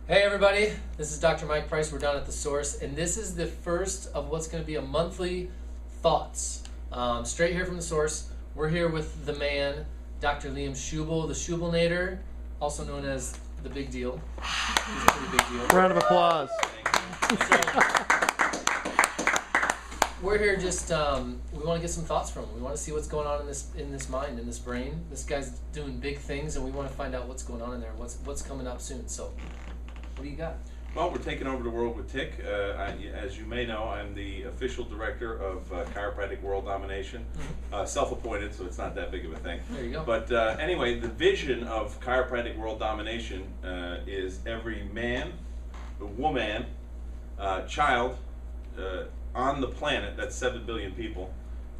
Hey everybody, this is Dr. Mike Price. We're down at the Source, and this is the first of what's going to be a monthly Thots. Straight here from the Source. We're here with the man, Dr. Liam Schubel, the Schubelnator, also known as the Big Deal. He's a pretty big deal. Round of applause. We're here just, we want to get some thoughts from him. We want to see what's going on in this mind, in this brain. This guy's doing big things, and we want to find out what's going on in there, what's coming up soon. So, what do you got? Well, we're taking over the world with TIC. As you may know, I'm the official director of ChiopracTIC World Domination. Self-appointed, so it's not that big of a thing. There you go. But anyway, the vision of ChiopracTIC World Domination is every man, woman, child on the planet, that's 7 billion people,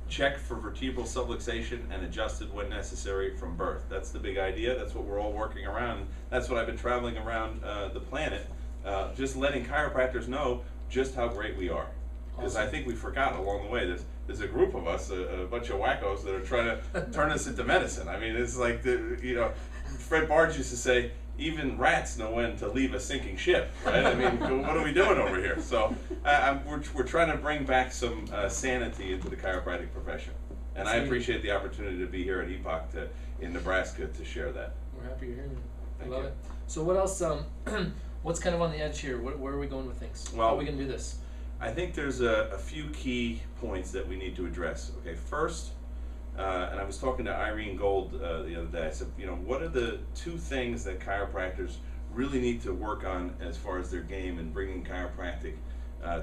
checked for vertebral subluxation and adjusted when necessary from birth. That's the big idea. That's what we're all working around. That's what I've been traveling around the planet, just letting chiropractors know just how great we are. Because I think we forgot along the way. There's a group of us, a bunch of wackos that are trying to turn us into medicine. I mean, it's like Fred Barge used to say, even rats know when to leave a sinking ship, right? I mean, what are we doing over here? So we're trying to bring back some sanity into the chiropractic profession. And I appreciate the opportunity to be here at EPOC in Nebraska to share that. We're happy you're here. I love you. it. So what else, what's kind of on the edge here? Where are we going with things? Well, how are we going to do this? I think there's a few key points that we need to address. Okay, first, and I was talking to Irene Gold the other day. I said, what are the two things that chiropractors really need to work on as far as their game and bringing chiropractic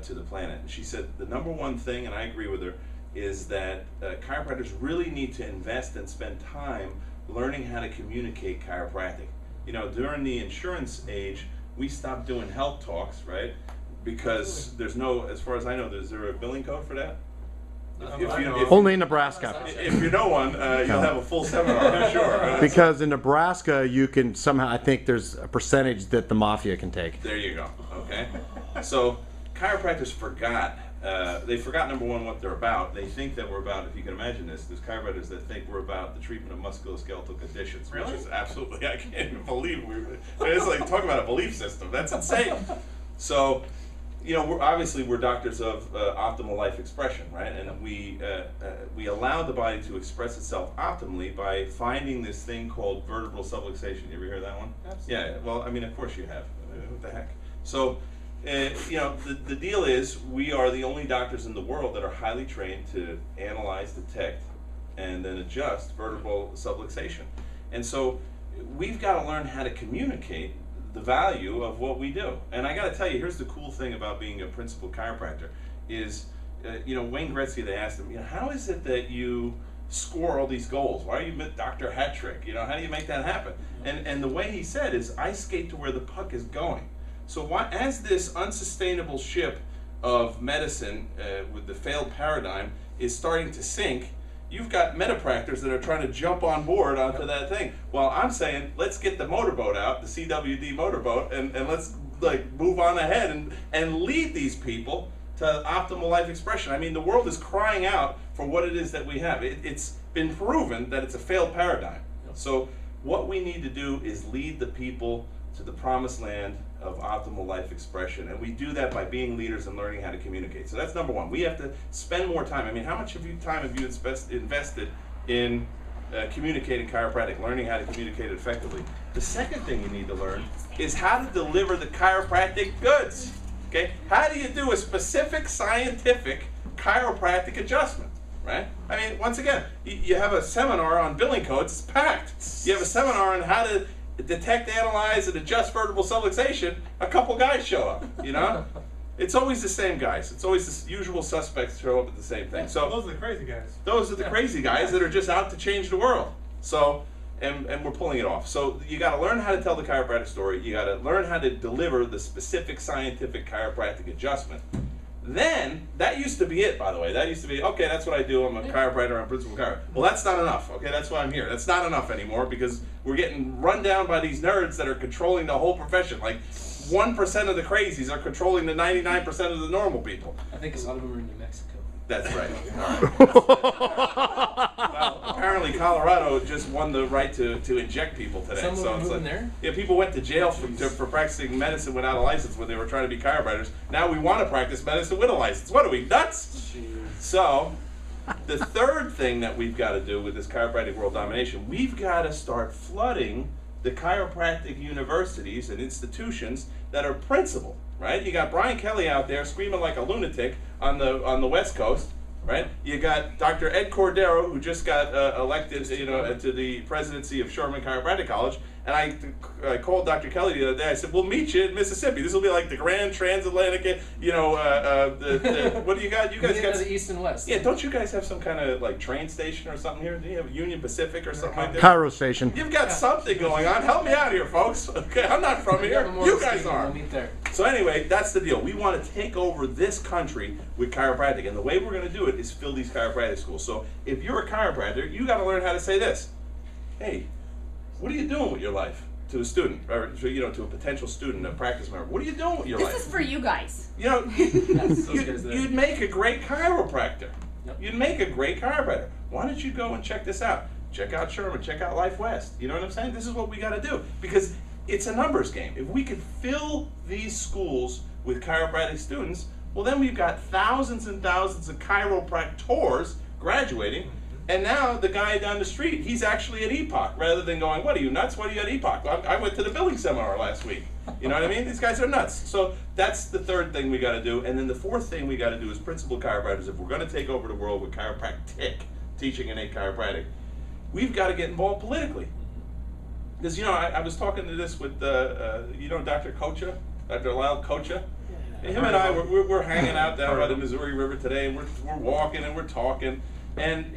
to the planet? And she said the number one thing, and I agree with her, is that chiropractors really need to invest and spend time learning how to communicate chiropractic. During the insurance age, we stopped doing health talks, right? Because there's no, as far as I know, is there a billing code for that? Only in Nebraska. If you know one, you'll have a full seminar, I'm sure. Because in Nebraska, you can somehow, I think there's a percentage that the mafia can take. There you go, okay? So chiropractors forgot, they forgot, number one, what they're about. They think that we're about, if you can imagine this, there's chiropractors that think we're about the treatment of musculoskeletal conditions, which is absolutely, I can't even believe it's like, talk about a belief system, that's insane. So, we're doctors of optimal life expression, right? And we allow the body to express itself optimally by finding this thing called vertebral subluxation. You ever hear that one? Absolutely. Yeah, well, I mean, of course you have. What the heck? So, the deal is we are the only doctors in the world that are highly trained to analyze, detect, and then adjust vertebral subluxation. And so we've got to learn how to communicate the value of what we do. And I got to tell you, here's the cool thing about being a principal chiropractor is, Wayne Gretzky, they asked him, how is it that you score all these goals? Why are you Dr. Hat Trick? How do you make that happen? And the way he said is, I skate to where the puck is going. So as this unsustainable ship of medicine with the failed paradigm is starting to sink, you've got metapractors that are trying to jump on board onto that thing. Well, I'm saying, let's get the motorboat out, the CWD motorboat, and let's move on ahead and lead these people to optimal life expression. I mean, the world is crying out for what it is that we have. It's been proven that it's a failed paradigm. So what we need to do is lead the people to the promised land of optimal life expression, and we do that by being leaders and learning how to communicate. So that's number one. We have to spend more time. I mean, how much time have you invested in communicating chiropractic, learning how to communicate it effectively? The second thing you need to learn is how to deliver the chiropractic goods. Okay, how do you do a specific scientific chiropractic adjustment? Right? I mean, once again, you have a seminar on billing codes, it's packed. You have a seminar on how to detect, analyze, and adjust vertebral subluxation, a couple guys show up, It's always the same guys. It's always the usual suspects show up at the same thing. So those are the crazy guys. Those are the crazy guys that are just out to change the world. So, and we're pulling it off. So you got to learn how to tell the chiropractic story. You got to learn how to deliver the specific scientific chiropractic adjustment. Then, that used to be it, by the way. That used to be, okay, that's what I do. I'm a chiropractor, I'm a principal chiropractor. Well, that's not enough. Okay, that's why I'm here. That's not enough anymore because we're getting run down by these nerds that are controlling the whole profession. Like, 1% of the crazies are controlling the 99% of the normal people. I think a lot of them are in New Mexico. That's right. All right. Well, apparently Colorado just won the right to inject people today. Someone So it's moving like, there? yeah, people went to jail for practicing medicine without a license when they were trying to be chiropractors. Now we want to practice medicine with a license. What are we, nuts? So the third thing that we've got to do with this ChiopracTIC World Domination, we've got to start flooding the chiropractic universities and institutions that are principled, right? You got Brian Kelly out there screaming like a lunatic on the West Coast, right? You got Dr. Ed Cordero, who just got elected, to the presidency of Sherman Chiropractic College. And I called Dr. Kelly the other day. I said, "We'll meet you in Mississippi. This will be like the Grand Transatlantic. What do you got? You guys got the East and West. Yeah, don't you guys have some kind of like train station or something here? Do you have Union Pacific or something like that? Cairo Station. You've got something going on. Help me out here, folks. Okay, I'm not from here. You guys are. We'll meet there. So anyway, that's the deal. We want to take over this country with chiropractic, and the way we're going to do it is fill these chiropractic schools. So if you're a chiropractor, you got to learn how to say this. Hey, what are you doing with your life? To a student, or to a potential student, a practice member. What are you doing with your life? This is for you guys. You'd make a great chiropractor. Yep. You'd make a great chiropractor. Why don't you go and check this out? Check out Sherman, check out Life West. You know what I'm saying? This is what we got to do, because it's a numbers game. If we could fill these schools with chiropractic students, well, then we've got thousands and thousands of chiropractors graduating. And now the guy down the street, he's actually at EPOC, rather than going, "What are you, nuts? What are you at EPOC?" I went to the billing seminar last week. You know what I mean? These guys are nuts. So that's the third thing we got to do. And then the fourth thing we got to do is principled chiropractors. If we're going to take over the world with ChiopracTIC, teaching innate chiropractic, we've got to get involved politically. Because, I was talking to this with, Dr. Kocha, Dr. Lyle Kocha. Him and I, we're hanging out down by the Missouri River today, and we're walking and we're talking. And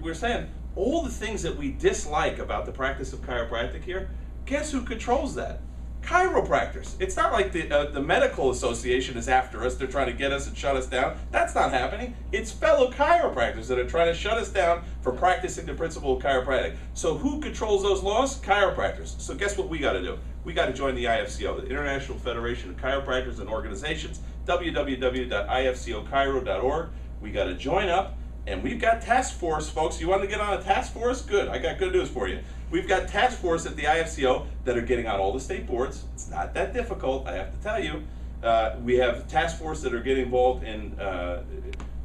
we're saying all the things that we dislike about the practice of chiropractic here. Guess who controls that? Chiropractors. It's not like the medical association is after us. They're trying to get us and shut us down. That's not happening. It's fellow chiropractors that are trying to shut us down for practicing the principle of chiropractic. So who controls those laws? Chiropractors. So guess what we got to do? We got to join the IFCO, the International Federation of Chiropractors and Organizations. www.ifcochiro.org. We got to join up. And we've got task force, folks. You want to get on a task force? Good. I got good news for you. We've got task force at the IFCO that are getting on all the state boards. It's not that difficult, I have to tell you. We have task force that are getting involved in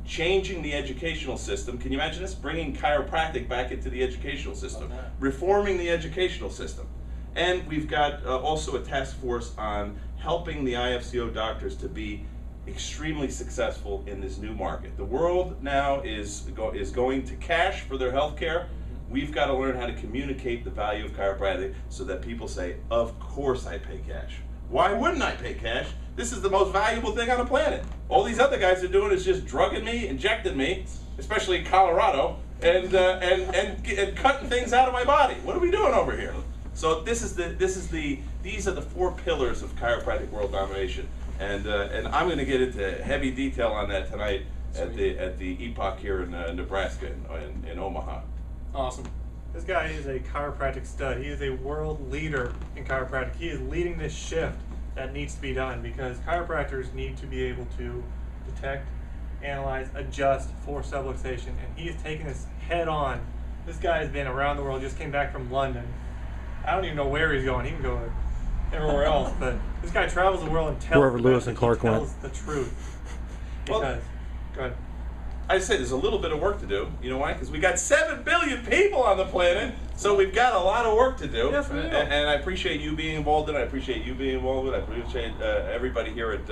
changing the educational system. Can you imagine this? Bringing chiropractic back into the educational system. Reforming the educational system. And we've got also a task force on helping the IFCO doctors to be extremely successful in this new market. The world now is going to cash for their health care. We've got to learn how to communicate the value of chiropractic so that people say, "Of course I pay cash. Why wouldn't I pay cash? This is the most valuable thing on the planet. All these other guys are doing is just drugging me, injecting me, especially in Colorado, and cutting things out of my body. What are we doing over here?" So these are the four pillars of chiropractic world domination. And I'm going to get into heavy detail on that tonight at the EPOC here in Nebraska, in Omaha. Awesome. This guy is a chiropractic stud. He is a world leader in chiropractic. He is leading this shift that needs to be done, because chiropractors need to be able to detect, analyze, adjust for subluxation, and he is taking this head on. This guy has been around the world, just came back from London. I don't even know where he's going. He can go everywhere else, but this guy travels the world and tells Wherever Lewis and Clark tells the truth. Well, Because, go ahead. I say there's a little bit of work to do. You know why? Because we got 7 billion people on the planet, so we've got a lot of work to do. Yes, we do. And I appreciate you being involved in it. I appreciate you being involved in it. I appreciate everybody here at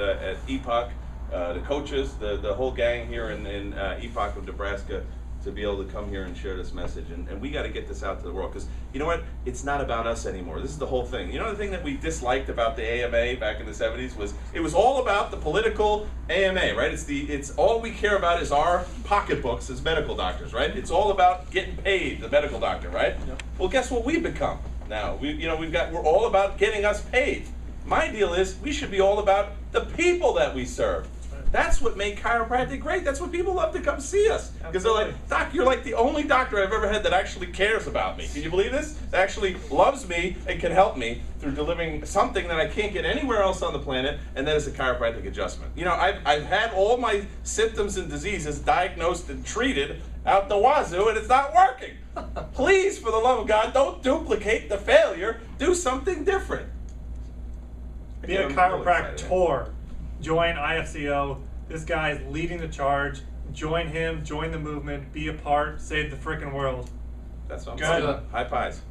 EPOC, the coaches, the whole gang here in EPOC of Nebraska, to be able to come here and share this message. And we got to get this out to the world, because you know what? It's not about us anymore. This is the whole thing. You know the thing that we disliked about the AMA back in the 70s was it was all about the political AMA, right? It's all we care about is our pocketbooks as medical doctors, right? It's all about getting paid, the medical doctor, right? Yep. Well, guess what we've become now? We're all about getting us paid. My deal is we should be all about the people that we serve. That's what made chiropractic great. That's what people love to come see us. Because they're like, "Doc, you're like the only doctor I've ever had that actually cares about me. Can you believe this? That actually loves me and can help me through delivering something that I can't get anywhere else on the planet, and that is a chiropractic adjustment." I've had all my symptoms and diseases diagnosed and treated, out the wazoo and it's not working. Please, for the love of God, don't duplicate the failure. Do something different. Be a chiropractor. Join IFCO. This guy is leading the charge. Join him. Join the movement. Be a part. Save the freaking world. That's what I'm Good. saying. High pies.